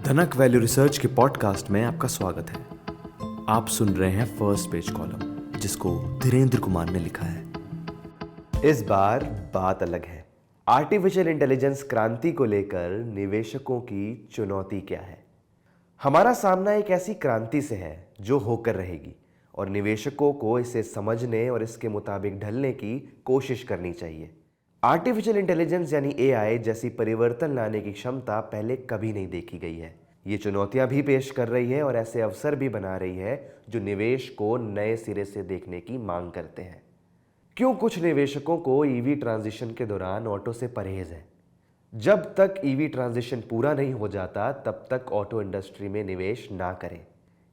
धनक value research के podcast में आपका स्वागत है। आप सुन रहे हैं फर्स्ट पेज कॉलम, जिसको धीरेन्द्र कुमार ने लिखा है। इस बार बात अलग है। आर्टिफिशियल इंटेलिजेंस क्रांति को लेकर निवेशकों की चुनौती क्या है? हमारा सामना एक ऐसी क्रांति से है जो होकर रहेगी और निवेशकों को इसे समझने और इसके मुताबिक ढलने की कोशिश करनी चाहिए। आर्टिफिशियल इंटेलिजेंस यानी एआई जैसी परिवर्तन लाने की क्षमता पहले कभी नहीं देखी गई है। ये चुनौतियां भी पेश कर रही है और ऐसे अवसर भी बना रही है जो निवेश को नए सिरे से देखने की मांग करते हैं। क्यों कुछ निवेशकों को ईवी ट्रांजिशन के दौरान ऑटो से परहेज है? जब तक ईवी ट्रांजिशन पूरा नहीं हो जाता तब तक ऑटो इंडस्ट्री में निवेश ना करें।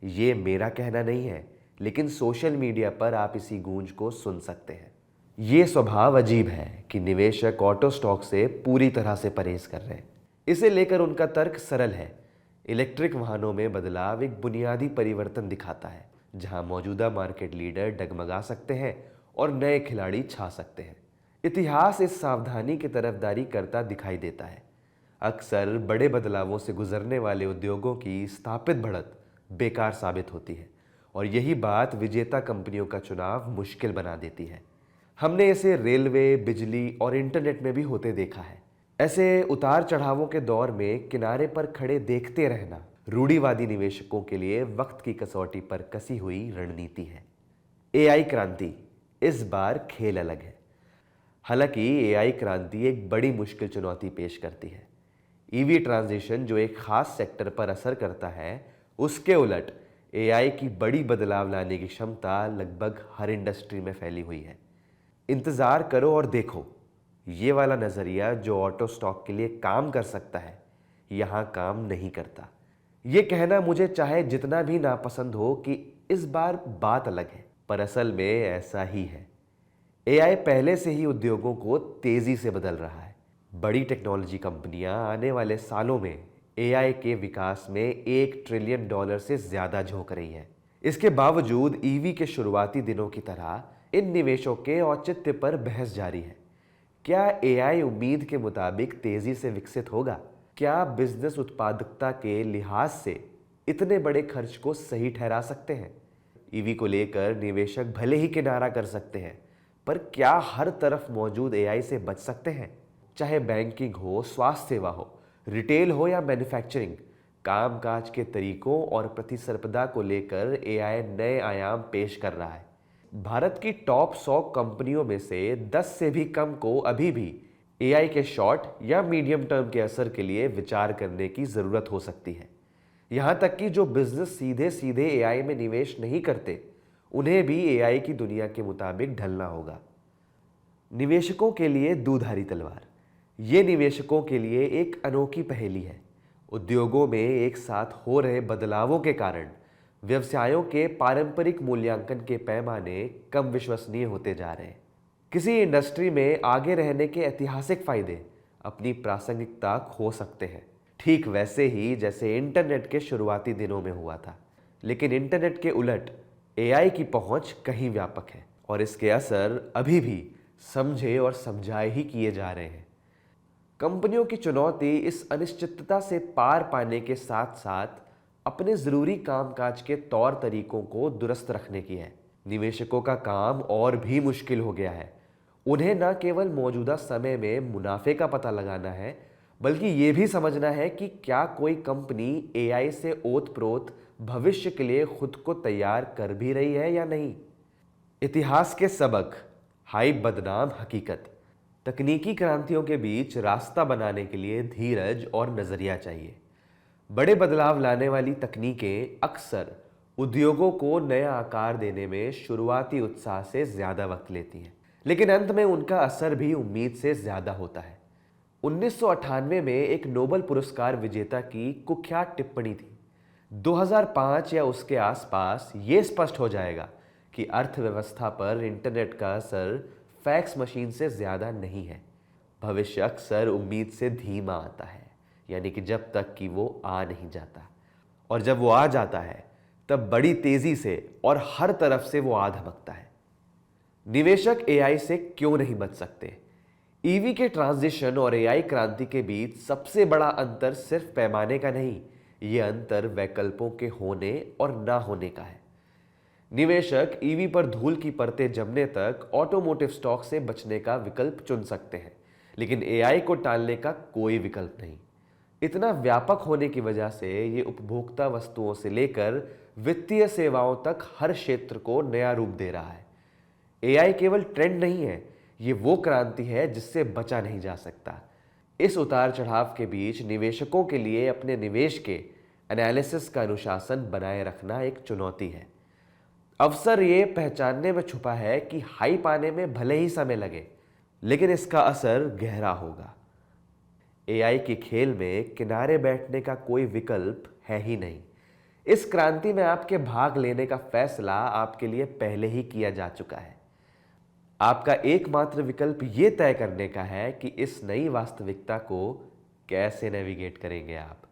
ये मेरा कहना नहीं है, लेकिन सोशल मीडिया पर आप इसी गूंज को सुन सकते हैं। ये स्वभाव अजीब है कि निवेशक ऑटो स्टॉक से पूरी तरह से परहेज कर रहे हैं। इसे लेकर उनका तर्क सरल है। इलेक्ट्रिक वाहनों में बदलाव एक बुनियादी परिवर्तन दिखाता है, जहां मौजूदा मार्केट लीडर डगमगा सकते हैं और नए खिलाड़ी छा सकते हैं। इतिहास इस सावधानी की तरफदारी करता दिखाई देता है। अक्सर बड़े बदलावों से गुजरने वाले उद्योगों की स्थापित बढ़त बेकार साबित होती है और यही बात विजेता कंपनियों का चुनाव मुश्किल बना देती है। हमने इसे रेलवे, बिजली और इंटरनेट में भी होते देखा है। ऐसे उतार चढ़ावों के दौर में किनारे पर खड़े देखते रहना रूढ़िवादी निवेशकों के लिए वक्त की कसौटी पर कसी हुई रणनीति है। एआई क्रांति, इस बार खेल अलग है। हालांकि एआई क्रांति एक बड़ी मुश्किल चुनौती पेश करती है। ईवी ट्रांजिशन जो एक खास सेक्टर पर असर करता है, उसके उलट एआई की बड़ी बदलाव लाने की क्षमता लगभग हर इंडस्ट्री में फैली हुई है। इंतजार करो और देखो, ये वाला नजरिया जो ऑटो स्टॉक के लिए काम कर सकता है, यहां काम नहीं करता। ये कहना मुझे चाहे जितना भी नापसंद हो कि इस बार बात अलग है, पर असल में ऐसा ही है। एआई पहले से ही उद्योगों को तेजी से बदल रहा है। बड़ी टेक्नोलॉजी कंपनियां आने वाले सालों में एआई के विकास में $1 ट्रिलियन से ज्यादा झोंक रही है। इसके बावजूद ईवी के शुरुआती दिनों की तरह इन निवेशों के औचित्य पर बहस जारी है। क्या एआई उम्मीद के मुताबिक तेजी से विकसित होगा? क्या बिजनेस उत्पादकता के लिहाज से इतने बड़े खर्च को सही ठहरा सकते हैं? ईवी को लेकर निवेशक भले ही किनारा कर सकते हैं, पर क्या हर तरफ मौजूद एआई से बच सकते हैं? चाहे बैंकिंग हो, स्वास्थ्य सेवा हो, रिटेल हो या मैन्युफैक्चरिंग, कामकाज के तरीकों और प्रतिस्पर्धा को लेकर एआई नए आयाम पेश कर रहा है। भारत की टॉप 100 कंपनियों में से 10 से भी कम को अभी भी एआई के शॉर्ट या मीडियम टर्म के असर के लिए विचार करने की जरूरत हो सकती है। यहां तक कि जो बिजनेस सीधे सीधे एआई में निवेश नहीं करते, उन्हें भी एआई की दुनिया के मुताबिक ढलना होगा। निवेशकों के लिए दूधारी तलवार, ये निवेशकों के लिए एक अनोखी पहेली है। उद्योगों में एक साथ हो रहे बदलावों के कारण व्यवसायों के पारंपरिक मूल्यांकन के पैमाने कम विश्वसनीय होते जा रहे हैं। किसी इंडस्ट्री में आगे रहने के ऐतिहासिक फायदे अपनी प्रासंगिकता खो सकते हैं, ठीक वैसे ही जैसे इंटरनेट के शुरुआती दिनों में हुआ था। लेकिन इंटरनेट के उलट एआई की पहुंच कहीं व्यापक है और इसके असर अभी भी समझे और समझाए ही किए जा रहे हैं। कंपनियों की चुनौती इस अनिश्चितता से पार पाने के साथ साथ अपने जरूरी कामकाज के तौर तरीकों को दुरुस्त रखने की है। निवेशकों का काम और भी मुश्किल हो गया है। उन्हें न केवल मौजूदा समय में मुनाफे का पता लगाना है, बल्कि ये भी समझना है कि क्या कोई कंपनी एआई से ओत-प्रोत भविष्य के लिए खुद को तैयार कर भी रही है या नहीं। इतिहास के सबक, हाइप बदनाम हकीकत। तकनीकी क्रांतियों के बीच रास्ता बनाने के लिए धीरज और नजरिया चाहिए। बड़े बदलाव लाने वाली तकनीकें अक्सर उद्योगों को नया आकार देने में शुरुआती उत्साह से ज्यादा वक्त लेती हैं, लेकिन अंत में उनका असर भी उम्मीद से ज्यादा होता है। 1998 में एक नोबेल पुरस्कार विजेता की कुख्यात टिप्पणी थी, 2005 या उसके आसपास ये स्पष्ट हो जाएगा कि अर्थव्यवस्था पर इंटरनेट का असर फैक्स मशीन से ज्यादा नहीं है। भविष्य अक्सर उम्मीद से धीमा आता है, यानी कि जब तक कि वो आ नहीं जाता, और जब वो आ जाता है तब बड़ी तेजी से और हर तरफ से वो आ धमकता है। निवेशक एआई से क्यों नहीं बच सकते? ईवी के ट्रांजिशन और एआई क्रांति के बीच सबसे बड़ा अंतर सिर्फ पैमाने का नहीं, ये अंतर वैकल्पों के होने और ना होने का है। निवेशक ईवी पर धूल की परतें जमने तक ऑटोमोटिव स्टॉक से बचने का विकल्प चुन सकते हैं, लेकिन एआई को टालने का कोई विकल्प नहीं। इतना व्यापक होने की वजह से ये उपभोक्ता वस्तुओं से लेकर वित्तीय सेवाओं तक हर क्षेत्र को नया रूप दे रहा है। एआई केवल ट्रेंड नहीं है, ये वो क्रांति है जिससे बचा नहीं जा सकता। इस उतार चढ़ाव के बीच निवेशकों के लिए अपने निवेश के एनालिसिस का अनुशासन बनाए रखना एक चुनौती है। अवसर ये पहचानने में छुपा है कि हाइप आने में भले ही समय लगे, लेकिन इसका असर गहरा होगा। एआई के खेल में किनारे बैठने का कोई विकल्प है ही नहीं। इस क्रांति में आपके भाग लेने का फैसला आपके लिए पहले ही किया जा चुका है। आपका एकमात्र विकल्प ये तय करने का है कि इस नई वास्तविकता को कैसे नेविगेट करेंगे आप।